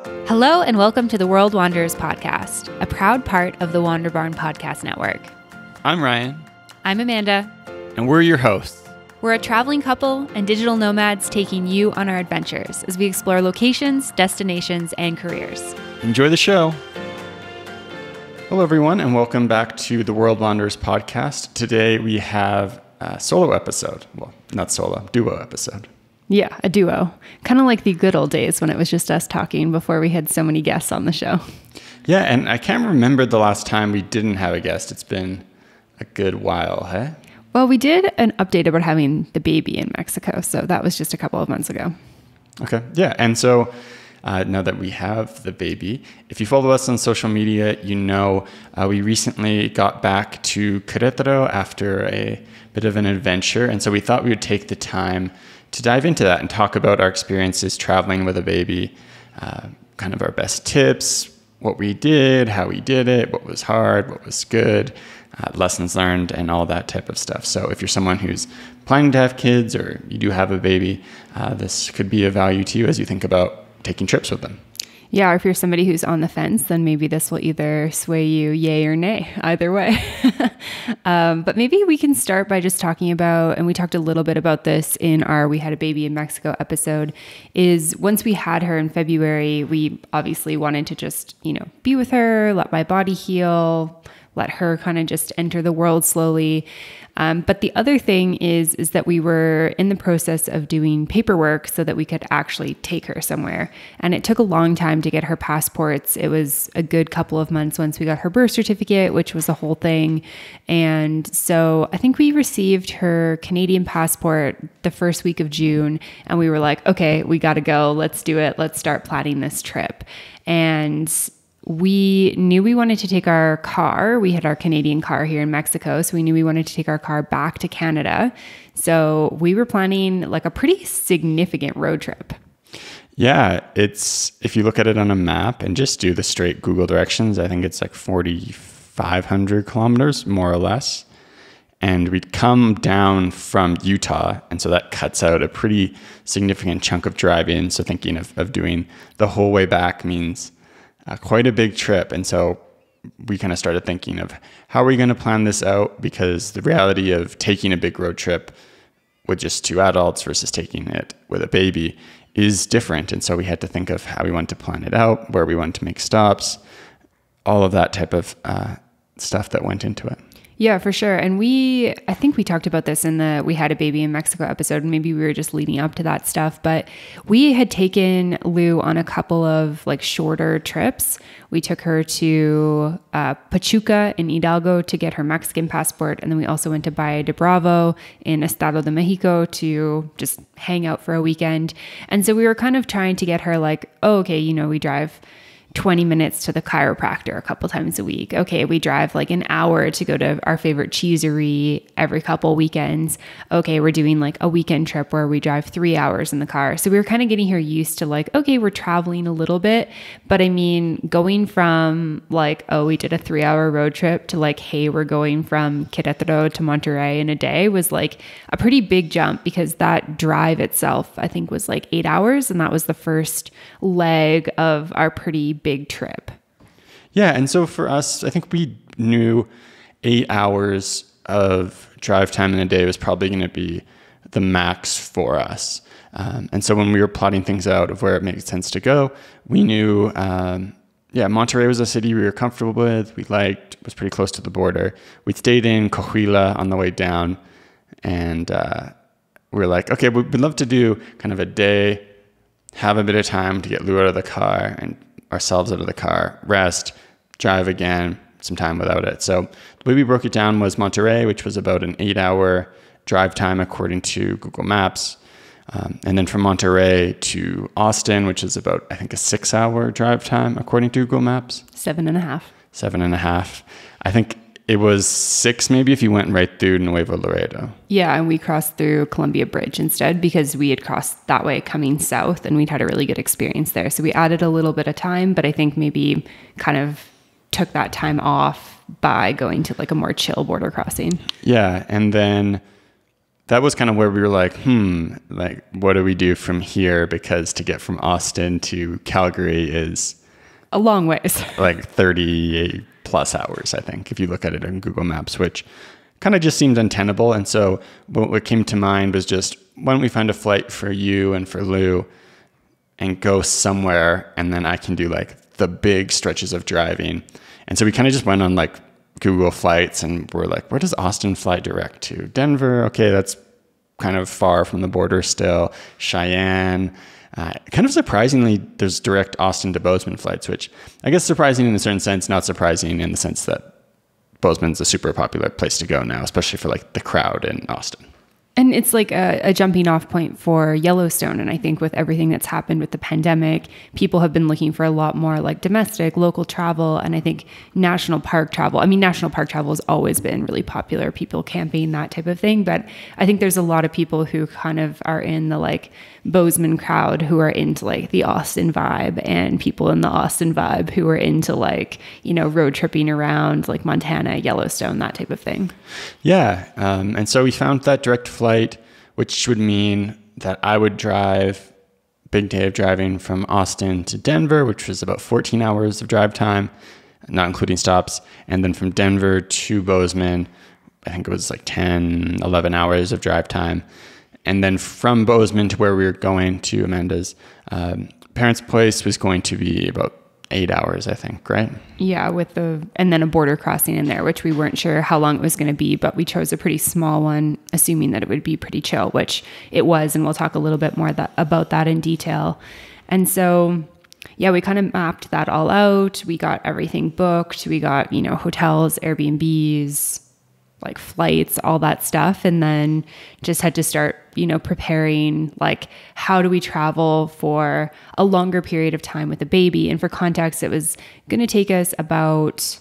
Hello and welcome to the World Wanderers podcast, a proud part of the Wander Barn Podcast Network. I'm Ryan. I'm Amanda. And we're your hosts. We're a traveling couple and digital nomads taking you on our adventures as we explore locations, destinations, and careers. Enjoy the show. Hello, everyone, and welcome back to the World Wanderers podcast. Today we have a solo episode. Well, not solo, duo episode. Yeah, a duo. Kind of like the good old days when it was just us talking before we had so many guests on the show. Yeah, and I can't remember the last time we didn't have a guest. It's been a good while, hey? Well, we did an update about having the baby in Mexico, so that was just a couple of months ago. Okay, yeah, and so now that we have the baby, if you follow us on social media, you know we recently got back to Querétaro after a bit of an adventure, and so we thought we would take the time to dive into that and talk about our experiences traveling with a baby, kind of our best tips, what we did, how we did it, what was hard, what was good, lessons learned, and all that type of stuff. So if you're someone who's planning to have kids or you do have a baby, this could be of value to you as you think about taking trips with them. Yeah, or if you're somebody who's on the fence, then maybe this will either sway you yay or nay, either way. But maybe we can start by just talking about, and we talked a little bit about this in our We Had a Baby in Mexico episode, is once we had her in February, we obviously wanted to just, be with her, let my body heal, let her kind of just enter the world slowly. But the other thing is that we were in the process of doing paperwork so that we could actually take her somewhere. And it took a long time to get her passports. It was a good couple of months once we got her birth certificate, which was a whole thing. And so I think we received her Canadian passport the first week of June. And we were like, okay, we got to go. Let's do it. Let's start planning this trip. And we knew we wanted to take our car. We had our Canadian car here in Mexico, so we knew we wanted to take our car back to Canada. So we were planning like a pretty significant road trip. Yeah, if you look at it on a map and just do the straight Google directions, I think it's like 4,500 kilometers, more or less. And we'd come down from Utah, and so that cuts out a pretty significant chunk of driving. So thinking of doing the whole way back means quite a big trip. And so we kind of started thinking of how are we going to plan this out, because the reality of taking a big road trip with just two adults versus taking it with a baby is different. And so we had to think of how we want to plan it out, where we want to make stops, all of that type of stuff that went into it. Yeah, for sure. And I think we talked about this in the We Had a Baby in Mexico episode, and maybe we were just leading up to that stuff, but we had taken Lou on a couple of like shorter trips. We took her to Pachuca in Hidalgo to get her Mexican passport. And then we also went to Valle de Bravo in Estado de Mexico to just hang out for a weekend. And so we were kind of trying to get her like, oh, okay, we drive 20 minutes to the chiropractor a couple times a week. Okay, we drive like an hour to go to our favorite cheesery every couple weekends. Okay, we're doing like a weekend trip where we drive 3 hours in the car. So we were kind of getting her used to like, okay, we're traveling a little bit. But I mean, going from like, oh, we did a 3-hour road trip to like, hey, we're going from Querétaro to Monterrey in a day was like a pretty big jump, because that drive itself, I think, was like 8 hours. And that was the first leg of our pretty big trip. Yeah, and so for us, I think we knew 8 hours of drive time in a day was probably going to be the max for us. And so when we were plotting things out of where it made sense to go, we knew, Monterrey was a city we were comfortable with, we liked, was pretty close to the border. We stayed in Coahuila on the way down, and we were like, okay, we'd love to do kind of a day, have a bit of time to get Lou out of the car and ourselves out of the car, rest, drive again, some time without it. So the way we broke it down was Monterrey, which was about an 8-hour drive time according to Google Maps. And then from Monterrey to Austin, which is about, I think, a 6-hour drive time according to Google Maps. 7.5. 7.5. I think it was 6 maybe if you went right through Nuevo Laredo. Yeah, and we crossed through Columbia Bridge instead, because we had crossed that way coming south and we'd had a really good experience there. So we added a little bit of time, but I think maybe kind of took that time off by going to like a more chill border crossing. Yeah, and then that was kind of where we were like, like, what do we do from here? Because to get from Austin to Calgary is a long ways. Like 38 plus hours, I think, if you look at it on Google Maps, which kind of just seemed untenable. And so what came to mind was just, why don't we find a flight for you and for Lou and go somewhere, and then I can do like the big stretches of driving. And so we kind of just went on like Google Flights, and we're like, where does Austin fly direct to? Denver. Okay, that's kind of far from the border still. Cheyenne. Kind of surprisingly, there's direct Austin to Bozeman flights, which I guess surprising in a certain sense, not surprising in the sense that Bozeman's a super popular place to go now, especially for like the crowd in Austin. And it's like a jumping off point for Yellowstone. And I think with everything that's happened with the pandemic, people have been looking for a lot more like domestic, local travel. And I think national park travel has always been really popular, people camping, that type of thing. But I think there's a lot of people who kind of are in the like Bozeman crowd who are into like the Austin vibe, and people in the Austin vibe who are into like, you know, road tripping around like Montana, Yellowstone, that type of thing. Yeah. And so we found that direct flight, which would mean that I would drive, big day of driving from Austin to Denver, which was about 14 hours of drive time, not including stops. And then from Denver to Bozeman, I think it was like 10, 11 hours of drive time. And then from Bozeman to where we were going to Amanda's parents' place was going to be about 8 hours, I think, right? Yeah, and then a border crossing in there, which we weren't sure how long it was going to be, but we chose a pretty small one, assuming that it would be pretty chill, which it was. And we'll talk a little bit more about that in detail. And so, yeah, we kind of mapped that all out. We got everything booked. We got, you know, hotels, Airbnbs, like flights, all that stuff. And then just had to start, you know, preparing, like, how do we travel for a longer period of time with a baby? And for context, it was going to take us about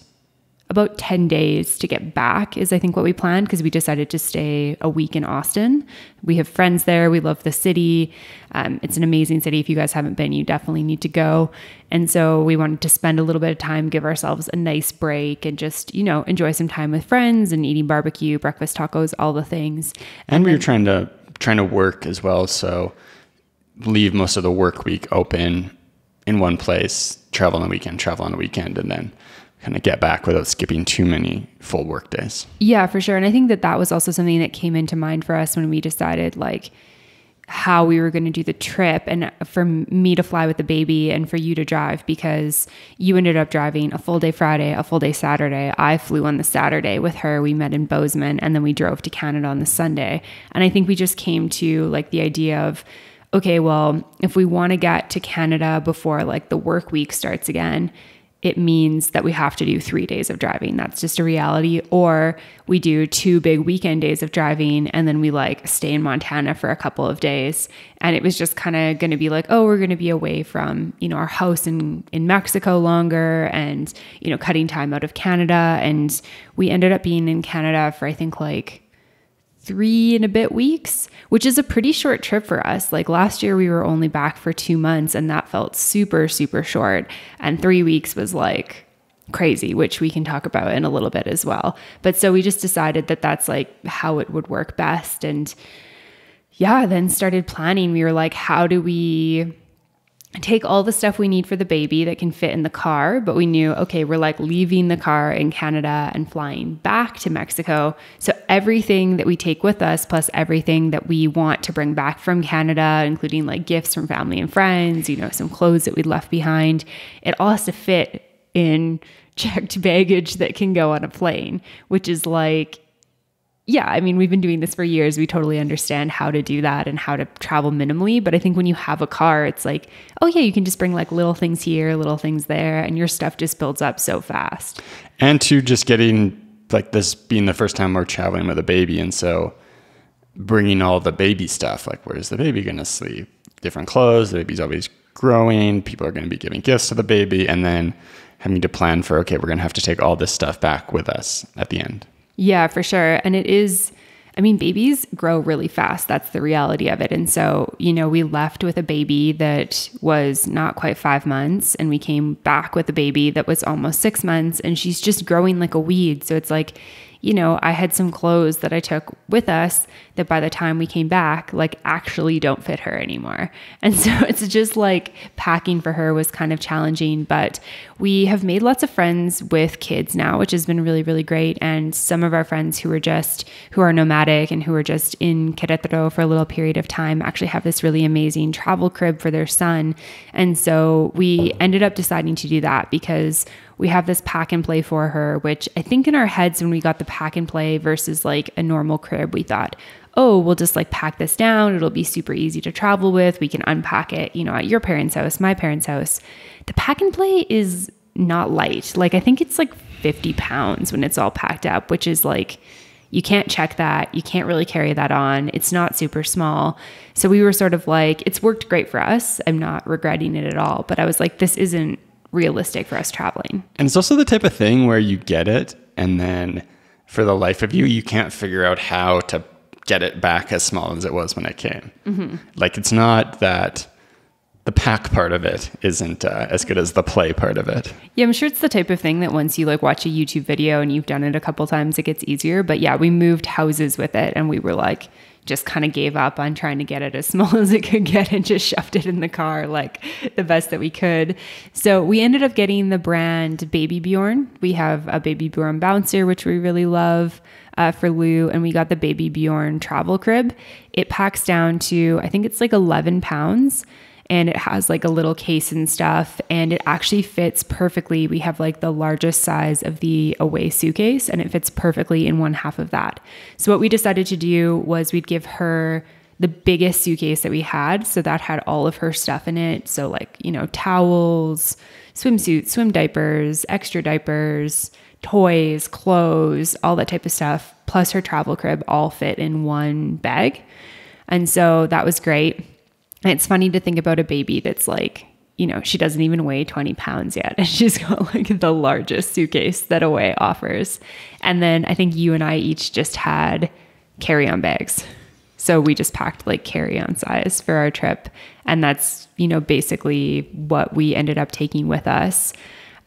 10 days to get back is I think what we planned, because we decided to stay a week in Austin. We have friends there. We love the city. It's an amazing city. If you guys haven't been, you definitely need to go. And so we wanted to spend a little bit of time, give ourselves a nice break, and just, you know, enjoy some time with friends and eating barbecue, breakfast tacos, all the things. And we were trying to work as well. So leave most of the work week open in one place, travel on the weekend, and then kind of get back without skipping too many full work days. Yeah, for sure. And I think that was also something that came into mind for us when we decided like how we were going to do the trip, and for me to fly with the baby and for you to drive, because you ended up driving a full day Friday, a full day Saturday. I flew on the Saturday with her. We met in Bozeman, and then we drove to Canada on the Sunday. And I think we just came to like the idea of, okay, well, if we want to get to Canada before like the work week starts again, it means that we have to do 3 days of driving. That's just a reality. Or we do 2 big weekend days of driving, and then we like stay in Montana for a couple of days. And it was just kind of going to be like, oh, we're going to be away from, you know, our house in Mexico longer, and, you know, cutting time out of Canada. And we ended up being in Canada for, I think, like 3 and a bit weeks, which is a pretty short trip for us. Like last year we were only back for 2 months, and that felt super, super short. And 3 weeks was like crazy, which we can talk about in a little bit as well. But so we just decided that that's like how it would work best. And yeah, then started planning. We were like, how do we take all the stuff we need for the baby that can fit in the car? But we knew, okay, we're like leaving the car in Canada and flying back to Mexico. So everything that we take with us, plus everything that we want to bring back from Canada, including like gifts from family and friends, you know, some clothes that we'd left behind, it all has to fit in checked baggage that can go on a plane, which is like, yeah, I mean, we've been doing this for years. We totally understand how to do that and how to travel minimally. But I think when you have a car, it's like, oh yeah, you can just bring like little things here, little things there, and your stuff just builds up so fast. And to just getting like this being the first time we're traveling with a baby. And so bringing all the baby stuff, like where's the baby going to sleep? Different clothes, the baby's always growing. People are going to be giving gifts to the baby. And then having to plan for, okay, we're going to have to take all this stuff back with us at the end. Yeah, for sure. And it is, I mean, babies grow really fast. That's the reality of it. And so, you know, we left with a baby that was not quite 5 months, and we came back with a baby that was almost 6 months, and she's just growing like a weed. So it's like, I had some clothes that I took with us that by the time we came back, like actually don't fit her anymore. And so it's just like packing for her was kind of challenging, but we have made lots of friends with kids now, which has been really, really great. And some of our friends who are nomadic and who are just in Querétaro for a little period of time actually have this really amazing travel crib for their son. And so we ended up deciding to do that because we have this pack and play for her, which I think in our heads when we got the pack and play versus like a normal crib, we thought, oh, we'll just like pack this down. It'll be super easy to travel with. We can unpack it, at your parents' house, my parents' house. The pack and play is not light. Like I think it's like 50 pounds when it's all packed up, which is like, you can't check that. You can't really carry that on. It's not super small. So we were sort of like, it's worked great for us. I'm not regretting it at all. But I was like, this isn't realistic for us traveling. And it's also the type of thing where you get it and then for the life of you, you can't figure out how to get it back as small as it was when it came. Mm-hmm. Like it's not that the pack part of it isn't as good as the play part of it. Yeah, I'm sure it's the type of thing that once you like watch a YouTube video and you've done it a couple times, it gets easier. But yeah, we moved houses with it and we were like, just kind of gave up on trying to get it as small as it could get and just shoved it in the car like the best that we could. So we ended up getting the brand Baby Bjorn. We have a Baby Bjorn bouncer, which we really love for Lou. And we got the Baby Bjorn travel crib. It packs down to, I think it's like 11 pounds. And it has like a little case and stuff, and it actually fits perfectly. We have like the largest size of the away suitcase, and it fits perfectly in one half of that. So what we decided to do was we'd give her the biggest suitcase that we had. So that had all of her stuff in it. So like, towels, swimsuits, swim diapers, extra diapers, toys, clothes, all that type of stuff, plus her travel crib all fit in one bag. And so that was great. And it's funny to think about a baby that's like, she doesn't even weigh 20 pounds yet. And she's got like the largest suitcase that Away offers. And then I think you and I each just had carry-on bags. So we just packed like carry-on size for our trip. And that's, basically what we ended up taking with us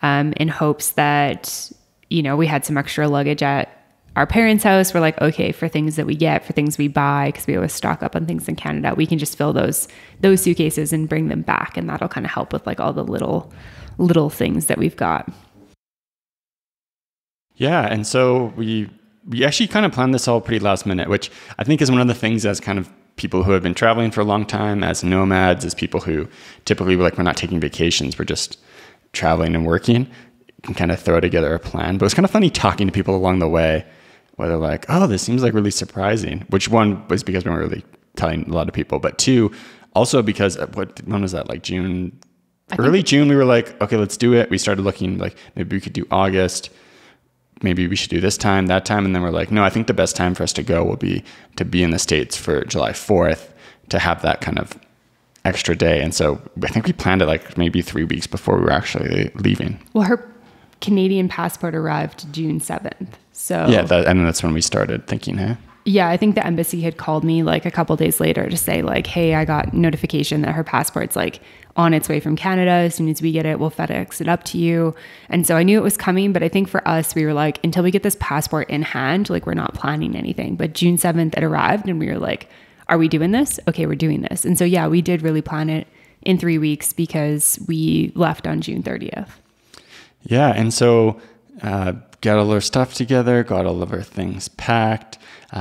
in hopes that, we had some extra luggage at our parents' house. We're like, okay, for things that we get, for things we buy, because we always stock up on things in Canada, we can just fill those suitcases and bring them back. And that'll kind of help with like all the little things that we've got. Yeah. And so we actually kind of planned this all pretty last minute, which I think is one of the things as kind of people who have been traveling for a long time, as nomads, as people who typically we're not taking vacations, we're just traveling and working, can kind of throw together a plan. But it's kind of funny talking to people along the way where they're like, oh, this seems like really surprising, which one was because we weren't really telling a lot of people, but two, also because when was that? Like June, early June, we were like, okay, let's do it. We started looking like maybe we could do August. Maybe we should do this time, that time. And then we're like, no, I think the best time for us to go will be to be in the States for July 4th to have that kind of extra day. And so I think we planned it like maybe 3 weeks before we were actually leaving. Well, her Canadian passport arrived June 7th. So yeah, and that's when we started thinking, huh? Yeah, I think the embassy had called me like a couple days later to say like, hey, I got notification that her passport's like on its way from Canada. As soon as we get it, we'll FedEx it up to you. And so I knew it was coming, but I think for us, we were like, until we get this passport in hand, like we're not planning anything. But June 7th, it arrived and we were like, are we doing this? Okay, we're doing this. And so yeah, we did really plan it in 3 weeks because we left on June 30th. Yeah, and so got all our stuff together, got all of our things packed.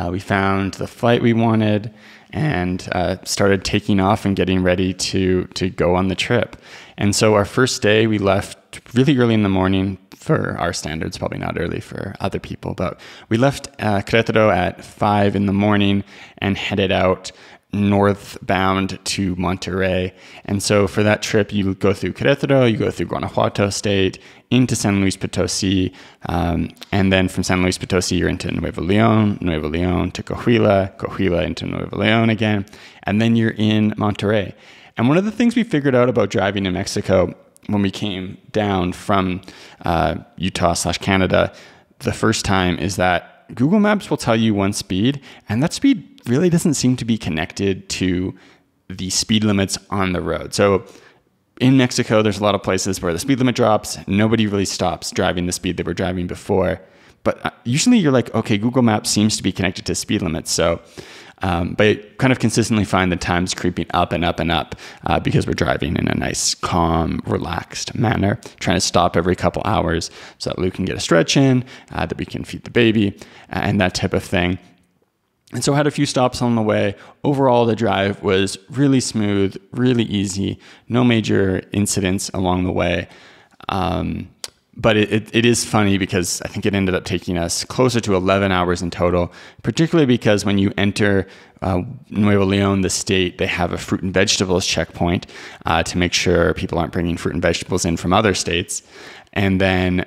We found the flight we wanted and started taking off and getting ready to go on the trip. And so our first day, we left really early in the morning for our standards, probably not early for other people, but we left Querétaro at 5 in the morning and headed out northbound to Monterrey. And so for that trip, you go through Querétaro, you go through Guanajuato State, into San Luis Potosi, and then from San Luis Potosi, you're into Nuevo León to Coahuila into Nuevo León again, and then you're in Monterrey. And one of the things we figured out about driving in Mexico when we came down from Utah/Canada the first time is that Google Maps will tell you one speed, and that speed really doesn't seem to be connected to the speed limits on the road. So in Mexico, there's a lot of places where the speed limit drops. Nobody really stops driving the speed they were driving before. But usually you're like, okay, Google Maps seems to be connected to speed limits. So, but I kind of consistently find the times creeping up and up and up because we're driving in a nice, calm, relaxed manner, trying to stop every couple hours so that Luke can get a stretch in, that we can feed the baby, and that type of thing. And so I had a few stops on the way. Overall, the drive was really smooth, really easy, no major incidents along the way. But it is funny because I think it ended up taking us closer to 11 hours in total, particularly because when you enter Nuevo León, the state, they have a fruit and vegetables checkpoint to make sure people aren't bringing fruit and vegetables in from other states. And then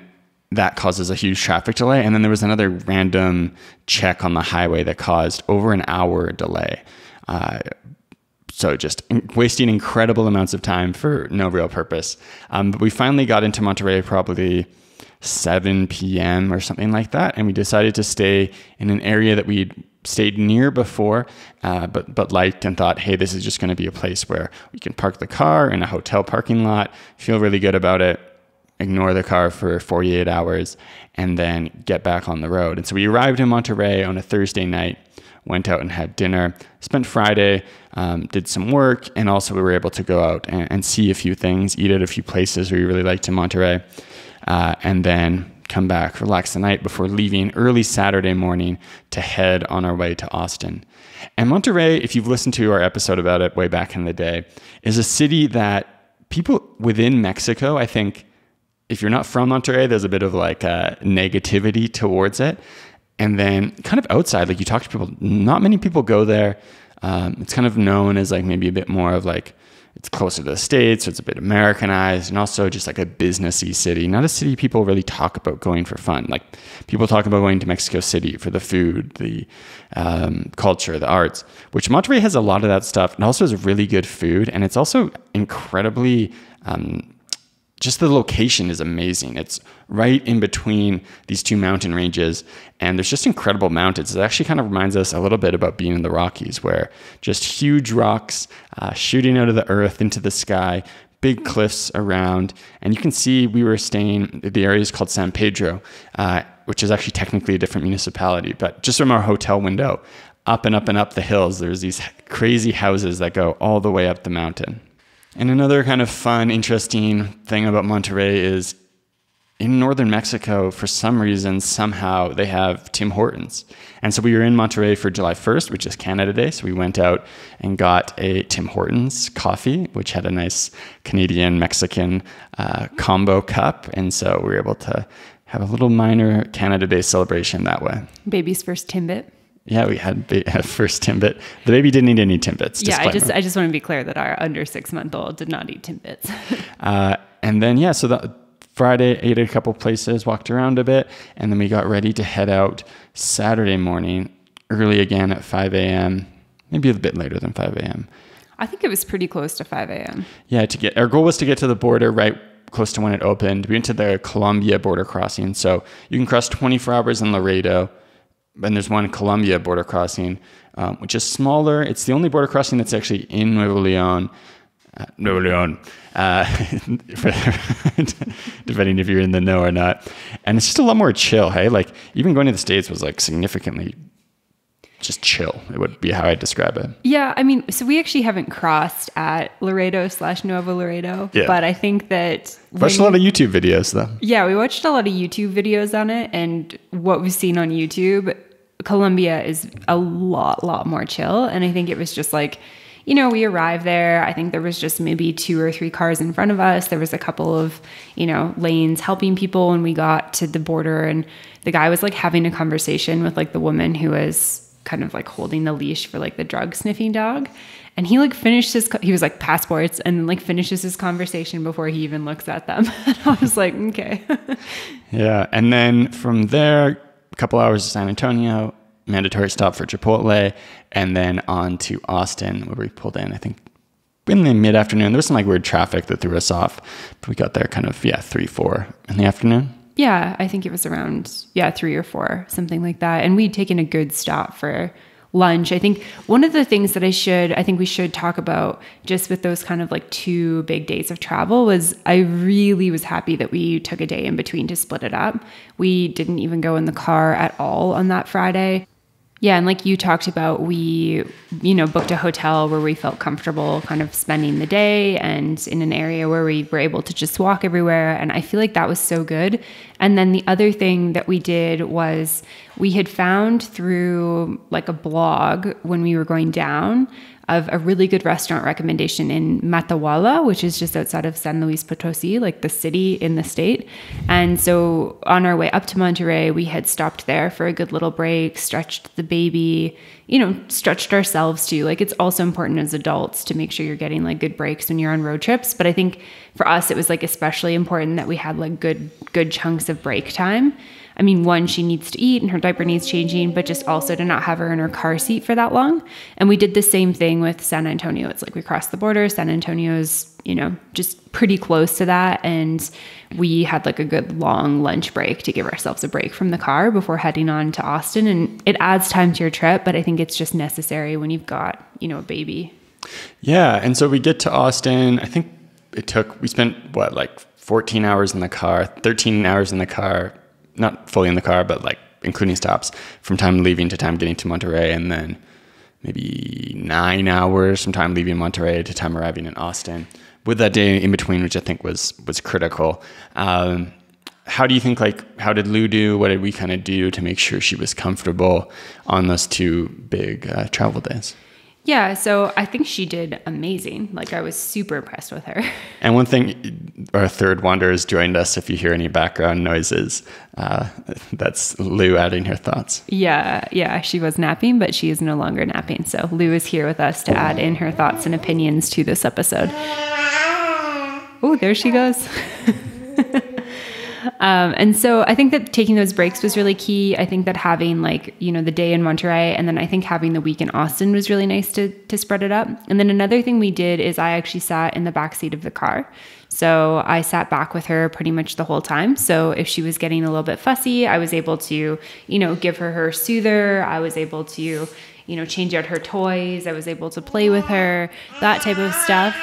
that causes a huge traffic delay. And then there was another random check on the highway that caused over an hour delay. So just wasting incredible amounts of time for no real purpose. But we finally got into Monterrey probably 7 p.m. or something like that. And we decided to stay in an area that we'd stayed near before, but liked and thought, hey, this is just going to be a place where we can park the car in a hotel parking lot, feel really good about it, ignore the car for 48 hours, and then get back on the road. And so we arrived in Monterrey on a Thursday night, went out and had dinner, spent Friday, did some work, and also we were able to go out and see a few things, eat at a few places we really liked in Monterrey, and then come back, relax the night before leaving early Saturday morning to head on our way to Austin. And Monterrey, if you've listened to our episode about it way back in the day, is a city that people within Mexico, I think, if you're not from Monterrey, there's a bit of like a negativity towards it. And then kind of outside, like you talk to people, not many people go there. It's kind of known as like maybe a bit more of like, it's closer to the States, so it's a bit Americanized, and also just like a businessy city, not a city people really talk about going for fun. Like people talk about going to Mexico City for the food, the culture, the arts, which Monterrey has a lot of that stuff. It also has really good food, and it's also incredibly just the location is amazing. It's right in between these two mountain ranges, and there's just incredible mountains. It actually kind of reminds us a little bit about being in the Rockies, where just huge rocks shooting out of the earth into the sky, big cliffs around. And you can see we were staying, the area is called San Pedro, which is actually technically a different municipality, but just from our hotel window, up and up and up the hills, there's these crazy houses that go all the way up the mountain. And another kind of fun, interesting thing about Monterrey is in northern Mexico, for some reason, somehow they have Tim Hortons. And so we were in Monterrey for July 1st, which is Canada Day. So we went out and got a Tim Hortons coffee, which had a nice Canadian-Mexican combo cup. And so we were able to have a little minor Canada Day celebration that way. Baby's first Timbit. Yeah, we had first Timbit. The baby didn't eat any Timbits. Yeah, I just want to be clear that our under 6-month-old did not eat Timbits. And then, so that Friday, ate at a couple places, walked around a bit, and then we got ready to head out Saturday morning, early again at 5 a.m., maybe a bit later than 5 a.m. I think it was pretty close to 5 a.m. Yeah, our goal was to get to the border right close to when it opened. We went to the Colombia border crossing, so you can cross 24 hours in Laredo. And there's one Colombia border crossing, which is smaller. It's the only border crossing that's actually in Nuevo León. Depending if you're in the know or not. And it's just a lot more chill, hey? Like, even going to the States was like significantly just chill. It would be how I'd describe it. Yeah, I mean, so we actually haven't crossed at Laredo/Nuevo Laredo, but I think that... Watched a lot of YouTube videos, though. Yeah, we watched a lot of YouTube videos on it, and what we've seen on YouTube, Colombia is a lot more chill, and I think it was just like, we arrived there. I think there was just maybe 2 or 3 cars in front of us. There was a couple of, lanes helping people when we got to the border, and the guy was like having a conversation with like the woman who was kind of like holding the leash for like the drug sniffing dog. And he like finished he was like passports, and then like finishes his conversation before he even looks at them. And I was like, okay. Yeah. And then from there, a couple hours to San Antonio, mandatory stop for Chipotle, and then on to Austin, where we pulled in, I think in the mid-afternoon. There was some like weird traffic that threw us off, but we got there kind of, 3, 4 in the afternoon. Yeah, I think it was around, 3 or 4, something like that. And we'd taken a good stop for lunch. I think one of the things that I think we should talk about just with those kind of like 2 big days of travel was I really was happy that we took a day in between to split it up. We didn't even go in the car at all on that Friday. Yeah, and like you talked about, we, booked a hotel where we felt comfortable kind of spending the day and in an area where we were able to just walk everywhere. And I feel like that was so good. And then the other thing that we did was we had found through like a blog when we were going down of a really good restaurant recommendation in Matehuala, which is just outside of San Luis Potosi, like the city in the state. And so on our way up to Monterey, we had stopped there for a good little break, stretched the baby, stretched ourselves too. Like it's also important as adults to make sure you're getting like good breaks when you're on road trips. But I think for us, it was like especially important that we had like good chunks of break time. I mean, one, she needs to eat and her diaper needs changing, but just also to not have her in her car seat for that long. And we did the same thing with San Antonio. It's like we crossed the border. San Antonio's, just pretty close to that. And we had like a good long lunch break to give ourselves a break from the car before heading on to Austin. And it adds time to your trip, but I think it's just necessary when you've got, a baby. Yeah. And so we get to Austin. I think we spent 14 hours in the car, 13 hours in the car. Not fully in the car, but like including stops from time leaving to time getting to Monterey, and then maybe 9 hours from time leaving Monterey to time arriving in Austin, with that day in between, which I think was critical. How do you think, how did Lou do? What did we kind of do to make sure she was comfortable on those 2 big travel days? Yeah, so I think she did amazing. Like I was super impressed with her. And one thing, our third wanderer has joined us. If you hear any background noises, that's Lou adding her thoughts. Yeah, she was napping, but she is no longer napping. So Lou is here with us to add in her thoughts and opinions to this episode. Oh, there she goes. And so I think that taking those breaks was really key. I think that having the day in Monterey and then I think having the week in Austin was really nice to spread it up. And then another thing we did is I actually sat in the back seat of the car. So I sat back with her pretty much the whole time. So if she was getting a little bit fussy, I was able to, give her soother. I was able to, change out her toys. I was able to play with her, that type of stuff.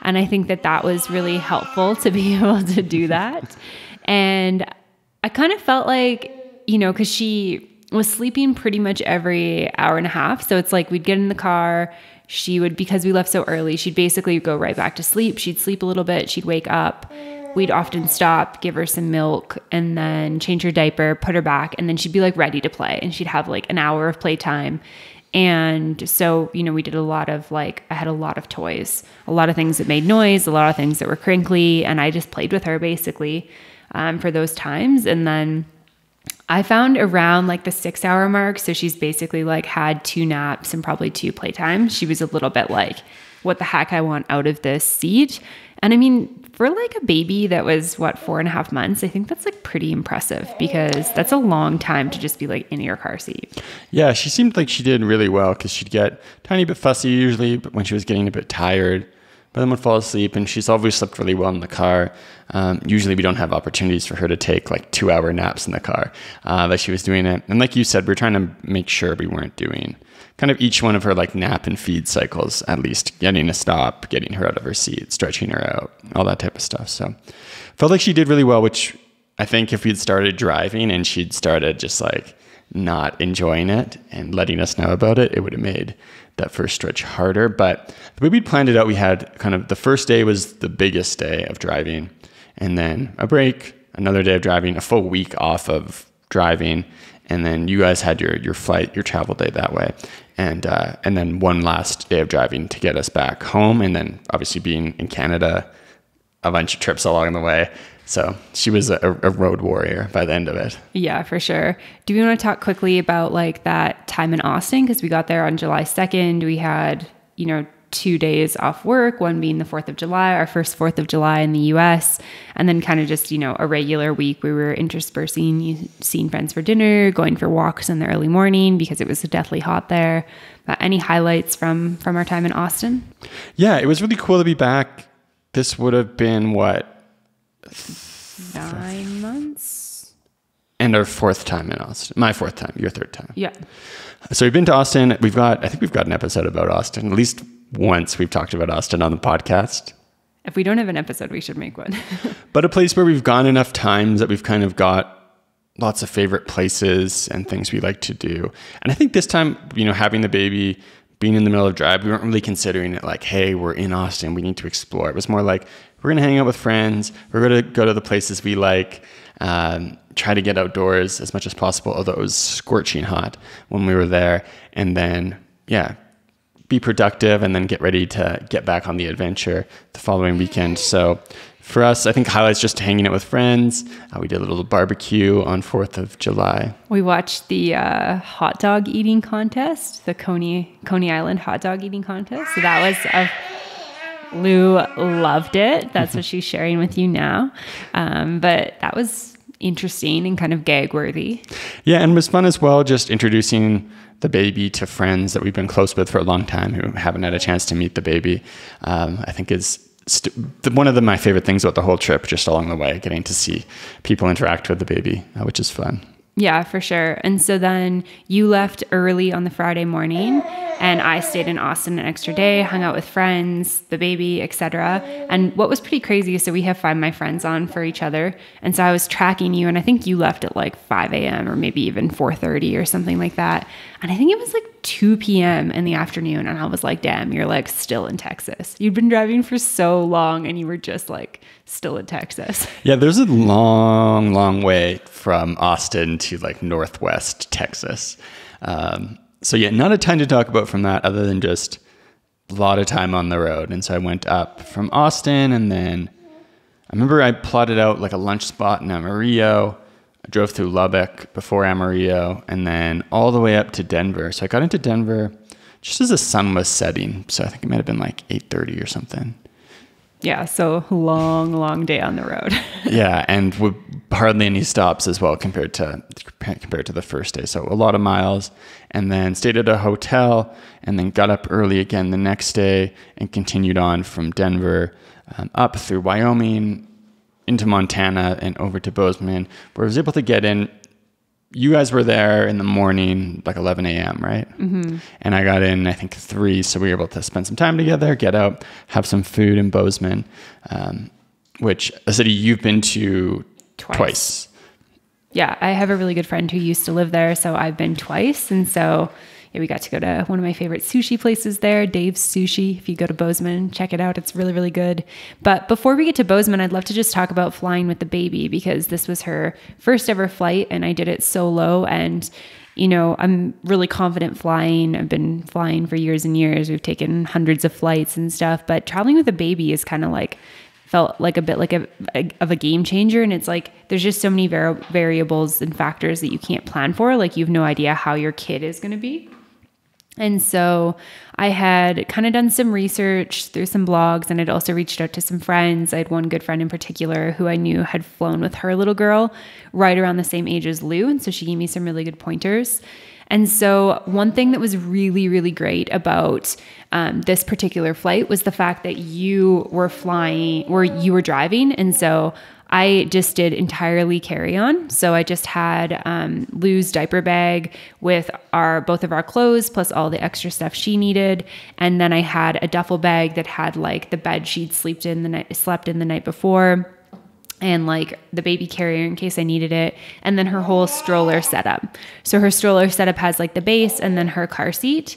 And I think that was really helpful to be able to do that. And I kind of felt like, because she was sleeping pretty much every hour and a half. So it's like we'd get in the car. She would, because we left so early, she'd basically go right back to sleep. She'd sleep a little bit. She'd wake up. We'd often stop, give her some milk, and then change her diaper, put her back. And then she'd be like ready to play. And she'd have like an hour of playtime. And so, we did a lot of I had a lot of toys, a lot of things that made noise, a lot of things that were crinkly. And I just played with her basically. For those times. And then I found around the 6 hour mark. So she's basically had 2 naps and probably 2 playtimes. She was a little bit what the heck, I want out of this seat. And I mean, for a baby that was 4.5 months, I think that's pretty impressive because that's a long time to just be in your car seat. Yeah. She seemed like she did really well because she'd get a tiny bit fussy usually, but when she was getting a bit tired, but then would fall asleep, and she's always slept really well in the car. Usually we don't have opportunities for her to take 2 hour naps in the car, like she was doing it. And like you said, we're trying to make sure we weren't doing kind of each one of her nap and feed cycles, at least getting a stop, getting her out of her seat, stretching her out, all that type of stuff. So felt like she did really well, which I think if we'd started driving and she'd started just not enjoying it and letting us know about it, it would have made that first stretch harder. But the way we planned it out, we had kind of the first day was the biggest day of driving, and then a break, another day of driving, a full week off of driving, and then you guys had your flight, your travel day that way, and then one last day of driving to get us back home, and then obviously being in Canada, a bunch of trips along the way. So she was a road warrior by the end of it. Yeah, for sure. Do we want to talk quickly about that time in Austin? Because we got there on July 2nd. We had, 2 days off work, one being the 4th of July, our first 4th of July in the US. And then kind of just, a regular week we were interspersing, seeing friends for dinner, going for walks in the early morning because it was deathly hot there. Any highlights from our time in Austin? Yeah, it was really cool to be back. This would have been 9 months. And our fourth time in Austin. My fourth time, your third time. Yeah. So we've been to Austin. I think we've got an episode about Austin. At least once we've talked about Austin on the podcast. If we don't have an episode, we should make one. But a place where we've gone enough times that we've kind of got lots of favorite places and things we like to do. And I think this time, having the baby, being in the middle of drive, we weren't really considering it like, hey, we're in Austin, we need to explore. It was more like, we're going to hang out with friends. We're going to go to the places we like, try to get outdoors as much as possible, although it was scorching hot when we were there. And then, be productive and then get ready to get back on the adventure the following weekend. So for us, I think highlights just hanging out with friends. We did a little barbecue on 4th of July. We watched the hot dog eating contest, the Coney Island hot dog eating contest. So that was Lou loved it. That's what she's sharing with you now. But that was interesting and kind of gag worthy. Yeah, and it was fun as well, just introducing the baby to friends that we've been close with for a long time who haven't had a chance to meet the baby. I think is one of my favorite things about the whole trip, just along the way, getting to see people interact with the baby, which is fun. Yeah, for sure. And so then you left early on the Friday morning, and I stayed in Austin an extra day, hung out with friends, the baby, etc. And what was pretty crazy, so we have Find My Friends on for each other. And so I was tracking you, and I think you left at like 5 a.m. or maybe even 4:30 or something like that. And I think it was like 2 p.m. in the afternoon. And I was like, damn, you're like still in Texas. You'd been driving for so long and you were just like still in Texas. Yeah, there's a long, long way from Austin to like Northwest Texas. So yeah, not a ton to talk about from that other than just a lot of time on the road. And so I went up from Austin, and then I remember I plotted out like a lunch spot in Amarillo. I drove through Lubbock before Amarillo, and then all the way up to Denver. So I got into Denver just as the sun was setting. So I think it might have been like 8:30 or something. Yeah, so long day on the road. Yeah, and with hardly any stops as well compared to the first day. So a lot of miles, and then stayed at a hotel, and then got up early again the next day and continued on from Denver up through Wyoming, into Montana, and over to Bozeman, where I was able to get in. You guys were there in the morning, like 11 a.m., right? Mm-hmm. And I got in, I think, 3, so we were able to spend some time together, get out, have some food in Bozeman, which a city you've been to twice. Yeah, I have a really good friend who used to live there, so I've been twice, and so yeah, we got to go to one of my favorite sushi places there, Dave's Sushi. If you go to Bozeman, check it out. It's really, really good. But before we get to Bozeman, I'd love to just talk about flying with the baby, because this was her first ever flight and I did it solo. And, I'm really confident flying. I've been flying for years and years. We've taken hundreds of flights and stuff, but traveling with a baby is kind of like, felt like a bit like a game changer. And it's like, there's just so many variables and factors that you can't plan for. Like, you have no idea how your kid is going to be. And so I had kind of done some research through some blogs, and I'd also reached out to some friends. I had one good friend in particular who I knew had flown with her little girl right around the same age as Lou. And so she gave me some really good pointers. And so one thing that was really, really great about this particular flight was the fact that you were driving. And so I just did entirely carry-on. So I just had Lou's diaper bag with both of our clothes plus all the extra stuff she needed. And then I had a duffel bag that had like the bed she'd slept in the night before, and like the baby carrier in case I needed it, and then her whole stroller setup. So her stroller setup has like the base and then her car seat.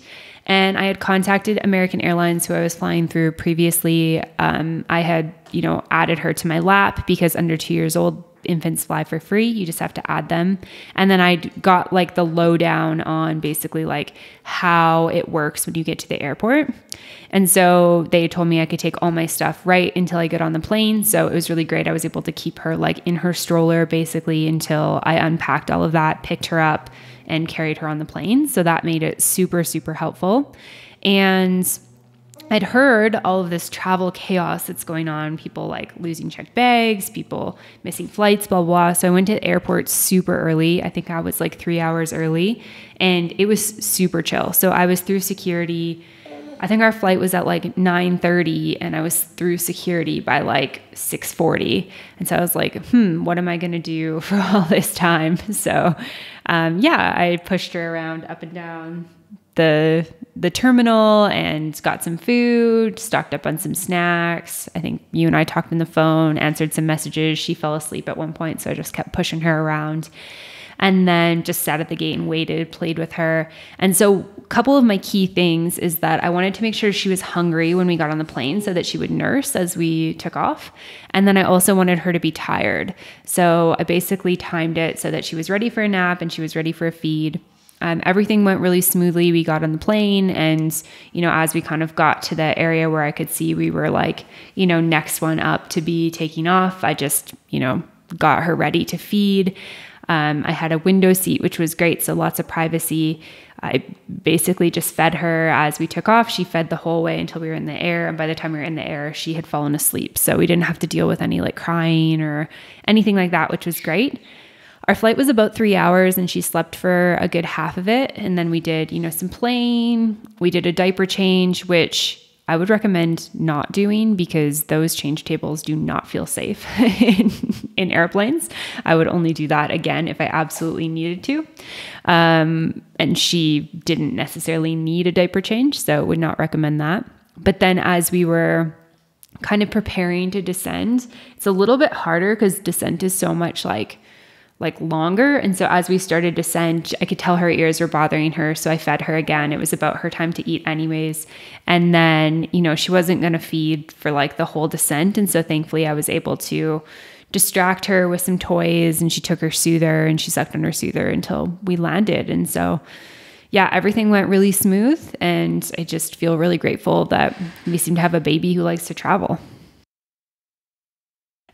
And I had contacted American Airlines, who I was flying through previously. I had, added her to my lap, because under 2 years old, infants fly for free. You just have to add them. And then I got like the lowdown on basically like how it works when you get to the airport. And so they told me I could take all my stuff right until I get on the plane. So it was really great. I was able to keep her like in her stroller basically until I unpacked all of that, picked her up, and carried her on the plane. So that made it super, super helpful. And I'd heard all of this travel chaos that's going on, people like losing checked bags, people missing flights, blah, blah. So I went to the airport super early. I think I was like 3 hours early, and it was super chill. So I was through security I think our flight was at like 9:30 and I was through security by like 6:40. And so I was like, what am I going to do for all this time? So, I pushed her around up and down the terminal and got some food, stocked up on some snacks. I think you and I talked on the phone, answered some messages. She fell asleep at one point, so I just kept pushing her around. And then just sat at the gate and waited, played with her. And so a couple of my key things is that I wanted to make sure she was hungry when we got on the plane so that she would nurse as we took off. And then I also wanted her to be tired. So I basically timed it so that she was ready for a nap and she was ready for a feed. Everything went really smoothly. We got on the plane and, as we kind of got to the area where I could see we were like, next one up to be taking off, I just, got her ready to feed. I had a window seat, which was great. So lots of privacy. I basically just fed her as we took off. She fed the whole way until we were in the air. And by the time we were in the air, she had fallen asleep. So we didn't have to deal with any like crying or anything like that, which was great. Our flight was about 3 hours and she slept for a good half of it. And then we did, some playing. We did a diaper change, which I would recommend not doing because those change tables do not feel safe in airplanes. I would only do that again if I absolutely needed to. And she didn't necessarily need a diaper change, so would not recommend that. But then as we were kind of preparing to descend, it's a little bit harder because descent is so much like longer. And so as we started to descend, I could tell her ears were bothering her. So I fed her again. It was about her time to eat anyways. And then, she wasn't going to feed for like the whole descent. And so thankfully I was able to distract her with some toys and she took her soother and she sucked on her soother until we landed. And so, everything went really smooth. And I just feel really grateful that we seem to have a baby who likes to travel.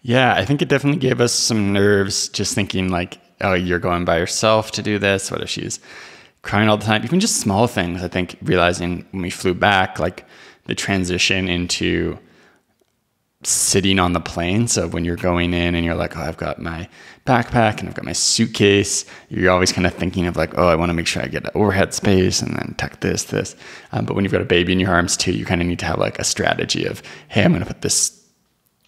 Yeah, I think it definitely gave us some nerves just thinking like, oh, you're going by yourself to do this. What if she's crying all the time? Even just small things, I think, realizing when we flew back, like the transition into sitting on the plane. So when you're going in and you're like, oh, I've got my backpack and I've got my suitcase, you're always kind of thinking of like, oh, I want to make sure I get overhead space and then tuck this. But when you've got a baby in your arms too, you kind of need to have like a strategy of, hey, I'm going to put this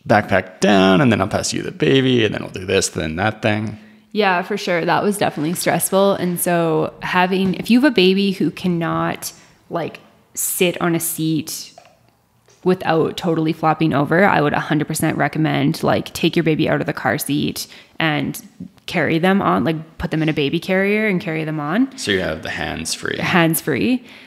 backpack down and then I'll pass you the baby and then we'll do this, then that thing. Yeah, for sure. That was definitely stressful. And so if you have a baby who cannot like sit on a seat without totally flopping over, I would 100% recommend like take your baby out of the car seat and carry them on, like put them in a baby carrier and carry them on. So you have the hands-free.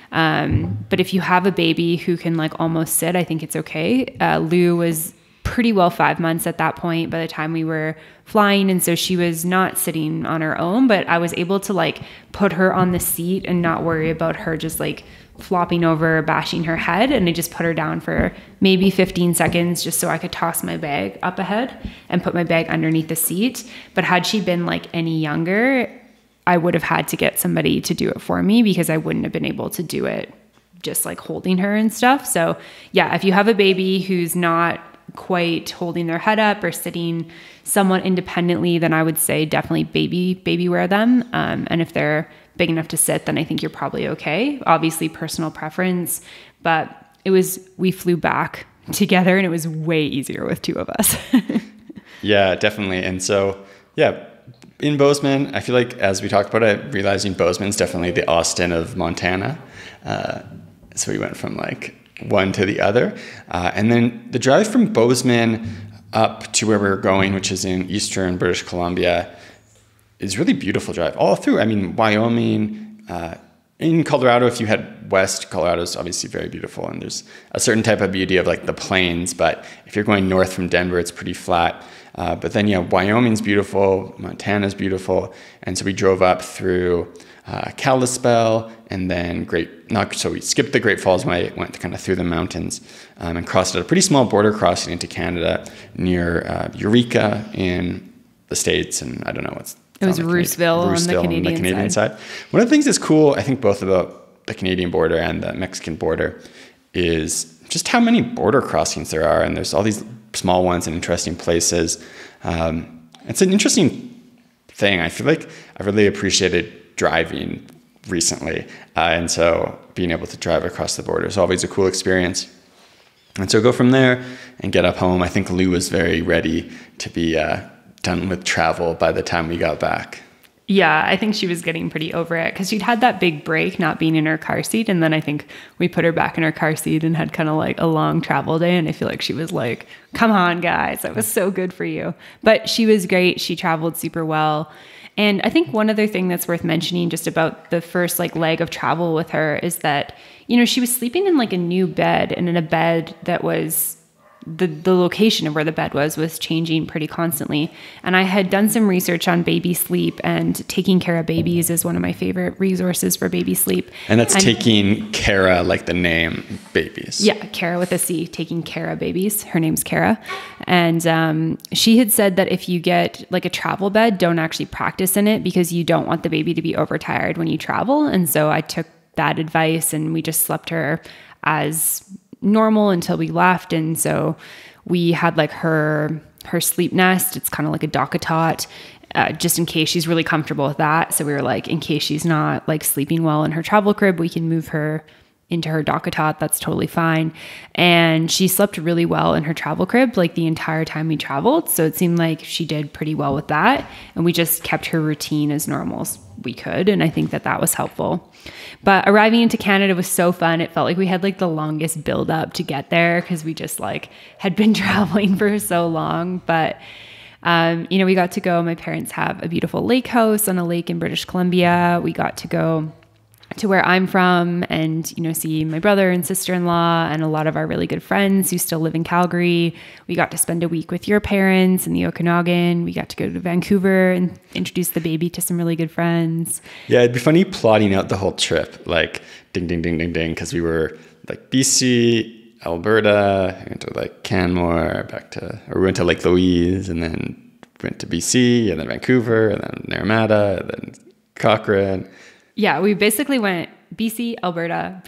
But if you have a baby who can like almost sit, I think it's okay. Lou was pretty well 5 months at that point by the time we were flying. And so she was not sitting on her own, but I was able to like put her on the seat and not worry about her just like flopping over, bashing her head. And I just put her down for maybe 15 seconds just so I could toss my bag up ahead and put my bag underneath the seat. But had she been like any younger, I would have had to get somebody to do it for me because I wouldn't have been able to do it just like holding her and stuff. So if you have a baby who's not quite holding their head up or sitting somewhat independently, then I would say definitely baby wear them. And if they're big enough to sit, then I think you're probably okay. Obviously personal preference, but we flew back together and it was way easier with two of us. Yeah, definitely. And so, in Bozeman, I feel like as we talked about it, realizing Bozeman's definitely the Austin of Montana. So we went from like one to the other. And then the drive from Bozeman up to where we were going, which is in eastern British Columbia, is really beautiful drive all through. I mean, Wyoming, in Colorado, if you head west, Colorado is obviously very beautiful. And there's a certain type of beauty of like the plains. But if you're going north from Denver, it's pretty flat. But then, Wyoming's beautiful. Montana's beautiful. And so we drove up through Kalispell and then so we skipped the Great Falls when I went kind of through the mountains and crossed at a pretty small border crossing into Canada near Eureka in the States. And I don't know what's... It was Rooseville on the Canadian side. One of the things that's cool, I think, both about the Canadian border and the Mexican border is just how many border crossings there are. And there's all these small ones in interesting places. It's an interesting thing. I feel like I really appreciated driving recently. And so being able to drive across the border is always a cool experience. And so go from there and get up home. I think Lou was very ready to be done with travel by the time we got back. Yeah, I think she was getting pretty over it because she'd had that big break not being in her car seat. And then I think we put her back in her car seat and had kind of like a long travel day. And I feel like she was like, come on, guys, that was so good for you. But she was great. She traveled super well. And I think one other thing that's worth mentioning just about the first like leg of travel with her is that, you know, she was sleeping in like a new bed and in a bed that was the location of where the bed was changing pretty constantly. And I had done some research on baby sleep, and Taking Care of Babies is one of my favorite resources for baby sleep. And that's Taking Cara, like the name Babies. Yeah, Cara with a C, Taking Care of Babies. Her name's Cara. And she had said that if you get like a travel bed, don't actually practice in it because you don't want the baby to be overtired when you travel. And so I took that advice and we just slept her as normal until we left. And so we had like her sleep nest. It's kind of like a DockATot, just in case she's really comfortable with that. So we were like, in case she's not like sleeping well in her travel crib, we can move her into her DockATot. That's totally fine. And she slept really well in her travel crib like the entire time we traveled. So it seemed like she did pretty well with that. And we just kept her routine as normal as we could. And I think that was helpful. But arriving into Canada was so fun. It felt like we had like the longest build up to get there because we just like had been traveling for so long. But, you know, we got to go. My parents have a beautiful lake house on a lake in British Columbia. We got to go to where I'm from and, you know, see my brother and sister-in-law and a lot of our really good friends who still live in Calgary. We got to spend a week with your parents in the Okanagan. We got to go to Vancouver and introduce the baby to some really good friends. Yeah, it'd be funny plotting out the whole trip, like ding, ding, ding, ding, ding, because we were like BC, Alberta, we went to like Canmore, we went to Lake Louise, and then went to BC, and then Vancouver, and then Naramata, and then Cochrane. Yeah, we basically went BC, Alberta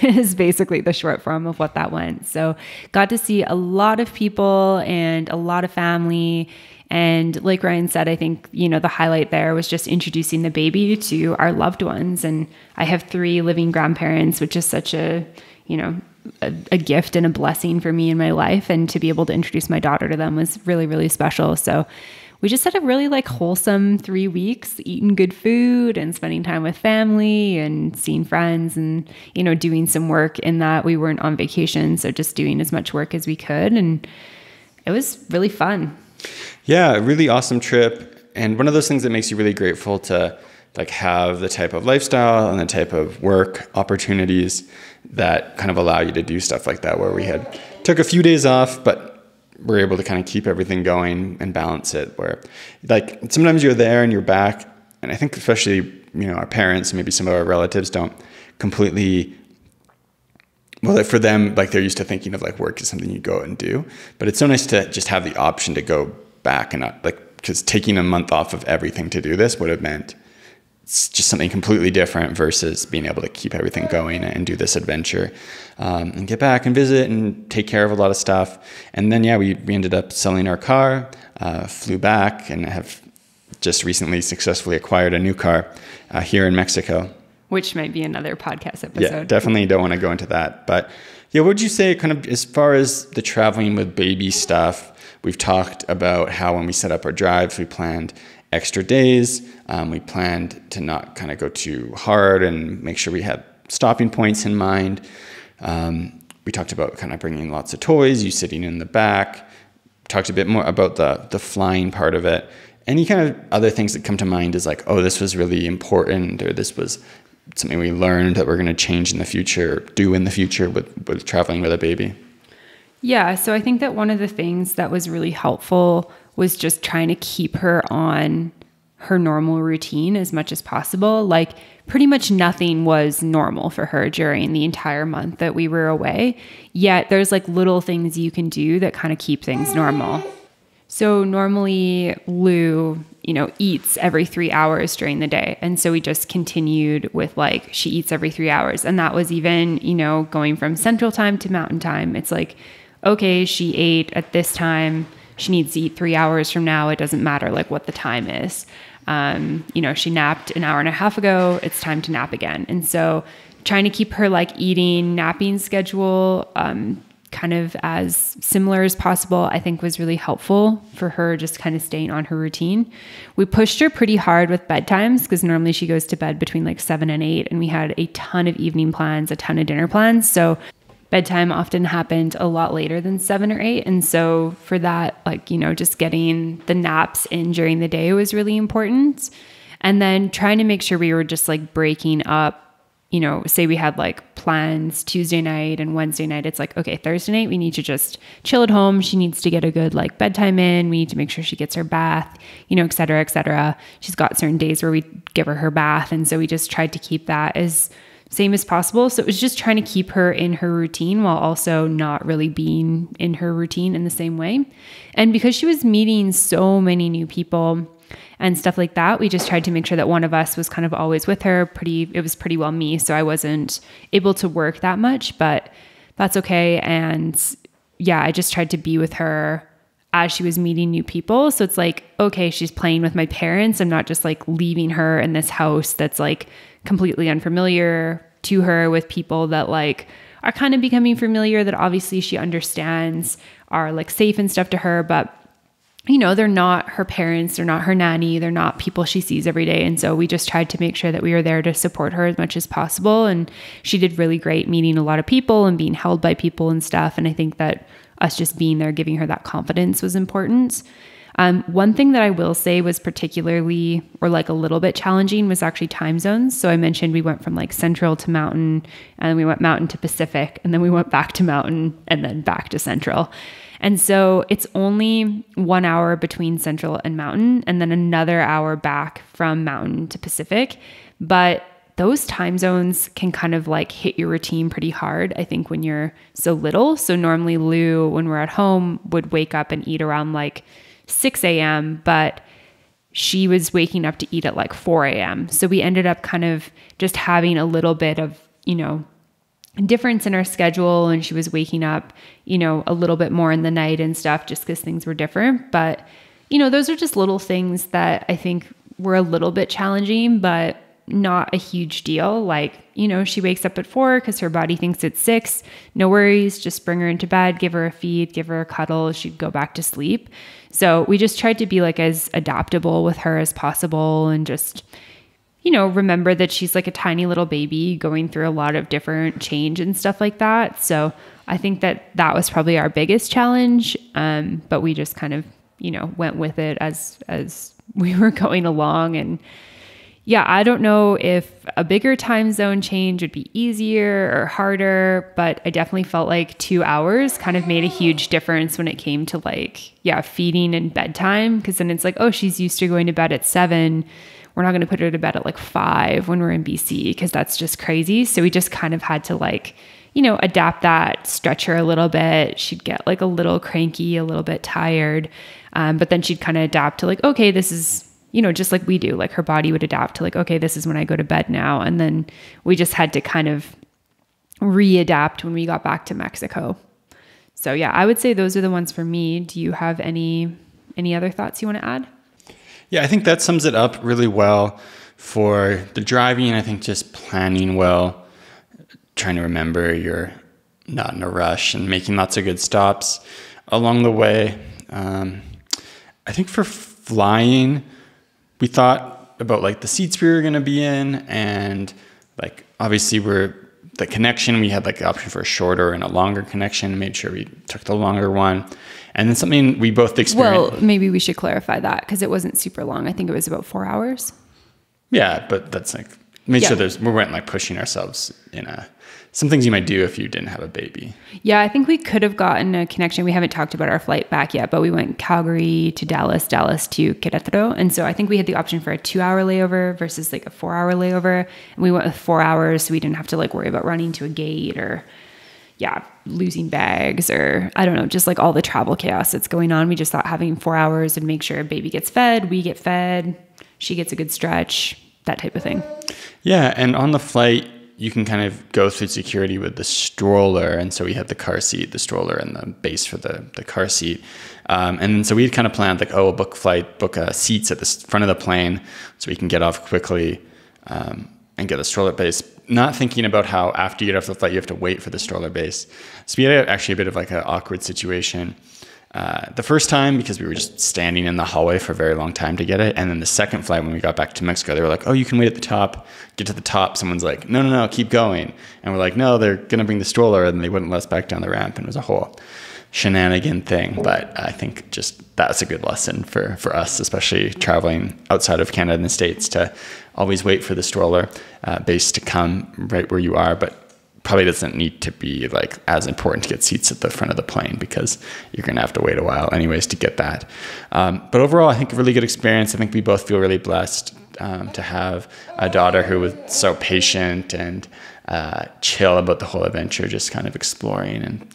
is basically the short form of what that went. So got to see a lot of people and a lot of family. And like Ryan said, I think, you know, the highlight there was just introducing the baby to our loved ones. And I have 3 living grandparents, which is such a, you know, a gift and a blessing for me in my life. And to be able to introduce my daughter to them was really, really special. So we just had a really like wholesome 3 weeks, eating good food and spending time with family and seeing friends and, you know, doing some work in that we weren't on vacation. So just doing as much work as we could. And it was really fun. Yeah, a really awesome trip. And one of those things that makes you really grateful to like have the type of lifestyle and the type of work opportunities that kind of allow you to do stuff like that, where we had took a few days off, but we're able to kind of keep everything going and balance it, where like sometimes you're there and you're back. And I think especially, you know, our parents, maybe some of our relatives don't completely, well, for them, like they're used to thinking of like work as something you go out and do, but it's so nice to just have the option to go back and not like, because taking a month off of everything to do this would have meant it's just something completely different versus being able to keep everything going and do this adventure and get back and visit and take care of a lot of stuff. And then, yeah, we ended up selling our car, flew back, and have just recently successfully acquired a new car here in Mexico. Which might be another podcast episode. Yeah, definitely don't want to go into that. But yeah, what would you say kind of as far as the traveling with baby stuff? We've talked about how when we set up our drives, we planned extra days. We planned to not kind of go too hard and make sure we had stopping points in mind. We talked about kind of bringing lots of toys, you sitting in the back. Talked a bit more about the flying part of it. Any kind of other things that come to mind is like, oh, this was really important, or this was something we learned that we're going to change in the future, do in the future with traveling with a baby? Yeah, so I think that one of the things that was really helpful was just trying to keep her on her normal routine as much as possible. Like pretty much nothing was normal for her during the entire month that we were away. Yet there's like little things you can do that kind of keep things normal. So normally Lou, you know, eats every 3 hours during the day. And so we just continued with like, she eats every 3 hours. And that was even, you know, going from Central Time to Mountain Time. It's like, okay, she ate at this time. She needs to eat 3 hours from now. It doesn't matter like what the time is. She napped an hour and a half ago. It's time to nap again. And so trying to keep her like eating, napping schedule, kind of as similar as possible, I think was really helpful for her, just kind of staying on her routine. We pushed her pretty hard with bedtimes because normally she goes to bed between like 7 and 8, and we had a ton of evening plans, a ton of dinner plans. So bedtime often happened a lot later than 7 or 8. And so for that, just getting the naps in during the day was really important. And then trying to make sure we were just like breaking up, say we had like plans Tuesday night and Wednesday night. It's like, okay, Thursday night, we need to just chill at home. She needs to get a good like bedtime in. We need to make sure she gets her bath, et cetera, et cetera. She's got certain days where we give her bath. And so we just tried to keep that as same as possible. So it was just trying to keep her in her routine while also not really being in her routine in the same way. And because she was meeting so many new people and stuff like that, we just tried to make sure that one of us was kind of always with her. It was pretty well me, so I wasn't able to work that much, but that's okay. And yeah, I just tried to be with her as she was meeting new people. So it's like, okay, she's playing with my parents. I'm not just like leaving her in this house that's like completely unfamiliar to her with people that like are kind of becoming familiar, that obviously she understands are like safe and stuff to her, but they're not her parents, they're not her nanny, they're not people she sees every day. And so we just tried to make sure that we were there to support her as much as possible. And she did really great meeting a lot of people and being held by people and stuff. And I think that us just being there, giving her that confidence was important. One thing that I will say was particularly, or like a little bit challenging, was actually time zones. So I mentioned we went from like central to mountain, and then we went mountain to Pacific, and then we went back to mountain and then back to central. And so it's only 1 hour between central and mountain, and then another hour back from mountain to Pacific. But those time zones can kind of like hit your routine pretty hard, I think, when you're so little. So normally Lou, when we're at home, would wake up and eat around like 6 a.m., but she was waking up to eat at like 4 a.m. So we ended up kind of just having a little bit of, difference in our schedule, and she was waking up, a little bit more in the night and stuff just because things were different. But, those are just little things that I think were a little bit challenging, but not a huge deal. Like, she wakes up at 4 because her body thinks it's 6. No worries. Just bring her into bed, give her a feed, give her a cuddle. She'd go back to sleep. So we just tried to be like as adaptable with her as possible, and just, remember that she's like a tiny little baby going through a lot of different change and stuff like that. So I think that was probably our biggest challenge. But we just kind of, went with it as we were going along. And yeah, I don't know if a bigger time zone change would be easier or harder, but I definitely felt like 2 hours kind of made a huge difference when it came to like, feeding and bedtime. Cause then it's like, oh, she's used to going to bed at 7. We're not going to put her to bed at like 5 when we're in BC, because that's just crazy. So we just kind of had to like, adapt that, stretch her a little bit. She'd get like a little cranky, a little bit tired. But then she'd kind of adapt to like, okay, this is, just like we do, like her body would adapt to like, okay, this is when I go to bed now. And then we just had to kind of readapt when we got back to Mexico. So yeah, I would say those are the ones for me. Do you have any other thoughts you want to add? Yeah, I think that sums it up really well for the driving. I think just planning well, trying to remember you're not in a rush, and making lots of good stops along the way. I think for flying, we thought about like the seats we were going to be in, and like obviously the connection, we had like the option for a shorter and a longer connection, made sure we took the longer one. And then something we both experienced. Well, maybe we should clarify that, because it wasn't super long. I think it was about 4 hours. Yeah, but that's like, sure we weren't like pushing ourselves in some things you might do if you didn't have a baby. Yeah, I think we could have gotten a connection. We haven't talked about our flight back yet, but we went Calgary to Dallas to Querétaro. And so I think we had the option for a 2-hour layover versus like a 4-hour layover. And we went with 4 hours, so we didn't have to like worry about running to a gate or losing bags, or I don't know, just like all the travel chaos that's going on. We just thought having 4 hours would make sure baby gets fed, we get fed, she gets a good stretch, that type of thing. Yeah, and on the flight, you can kind of go through security with the stroller. And so we had the car seat, the stroller, and the base for the car seat. And so we had kind of planned like, oh, we'll book seats at the front of the plane so we can get off quickly and get a stroller base, not thinking about how after you get off the flight, you have to wait for the stroller base. So we had actually a bit of like an awkward situation. The first time, because we were just standing in the hallway for a very long time to get it. And then the second flight, when we got back to Mexico, they were like, oh, you can wait at the top. Get to the top. Someone's like, no, keep going. And we're like, no, they're going to bring the stroller. And they wouldn't let us back down the ramp. And it was a whole shenanigan thing. But I think just that's a good lesson for us, especially traveling outside of Canada and the States, to always wait for the stroller base to come right where you are. But probably doesn't need to be like as important to get seats at the front of the plane, because you're going to have to wait a while anyways to get that. But overall, I think a really good experience. I think we both feel really blessed to have a daughter who was so patient and chill about the whole adventure, just kind of exploring and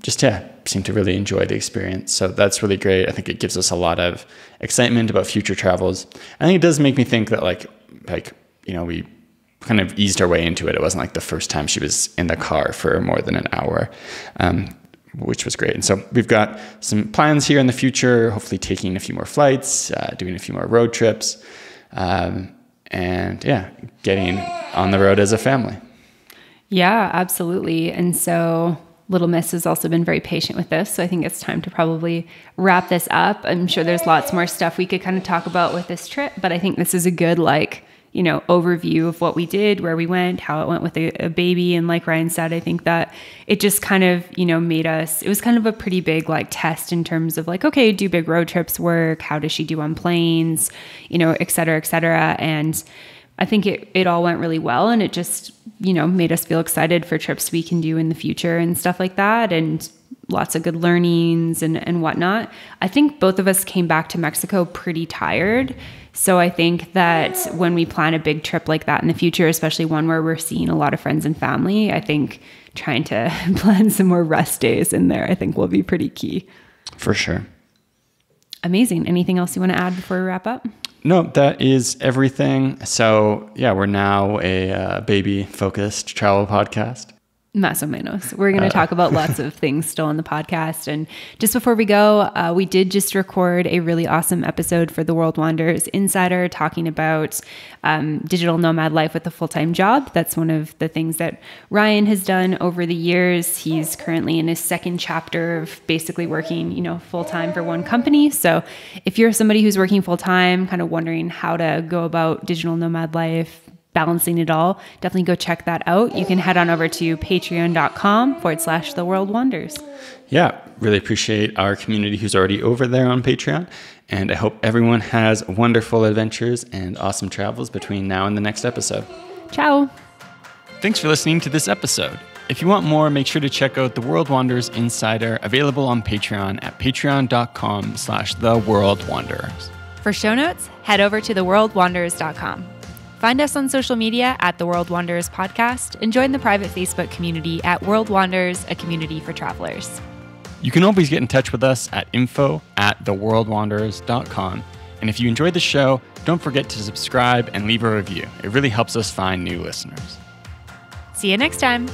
just, seemed to really enjoy the experience. So that's really great. I think it gives us a lot of excitement about future travels. I think it does make me think that we kind of eased our way into it. It wasn't like the first time she was in the car for more than an hour, which was great. And so we've got some plans here in the future, hopefully taking a few more flights, doing a few more road trips, and getting on the road as a family. Yeah, absolutely. And so Little Miss has also been very patient with this. So I think it's time to probably wrap this up. I'm sure there's lots more stuff we could kind of talk about with this trip, but I think this is a good overview of what we did, where we went, how it went with a baby. And like Ryan said, I think that it just kind of, made us, it was kind of a pretty big test in terms of okay, do big road trips work? How does she do on planes? Et cetera, et cetera. And I think it all went really well, and it just, made us feel excited for trips we can do in the future and stuff like that. And lots of good learnings and whatnot. I think both of us came back to Mexico pretty tired. So I think that when we plan a big trip like that in the future, especially one where we're seeing a lot of friends and family, I think trying to plan some more rest days in there, I think will be pretty key. For sure. Amazing. Anything else you want to add before we wrap up? No, that is everything. So we're now a baby-focused travel podcast. Más o menos. We're going to talk about lots of things still on the podcast. And just before we go, we did just record a really awesome episode for the World Wanderers Insider, talking about digital nomad life with a full-time job. That's one of the things that Ryan has done over the years. He's currently in his second chapter of basically working, full-time for one company. So if you're somebody who's working full-time, kind of wondering how to go about digital nomad life, balancing it all, definitely go check that out. You can head on over to patreon.com/The World Wanders. Yeah, really appreciate our community who's already over there on Patreon. And I hope everyone has wonderful adventures and awesome travels between now and the next episode. Ciao. Thanks for listening to this episode. If you want more, make sure to check out The World Wanderers Insider, available on Patreon at patreon.com/The World Wanderers. For show notes, head over to theworldwanderers.com. Find us on social media at The World Wanderers Podcast, and join the private Facebook community at World Wanderers, a community for travelers. You can always get in touch with us at info@theworldwanderers.com. And if you enjoyed the show, don't forget to subscribe and leave a review. It really helps us find new listeners. See you next time.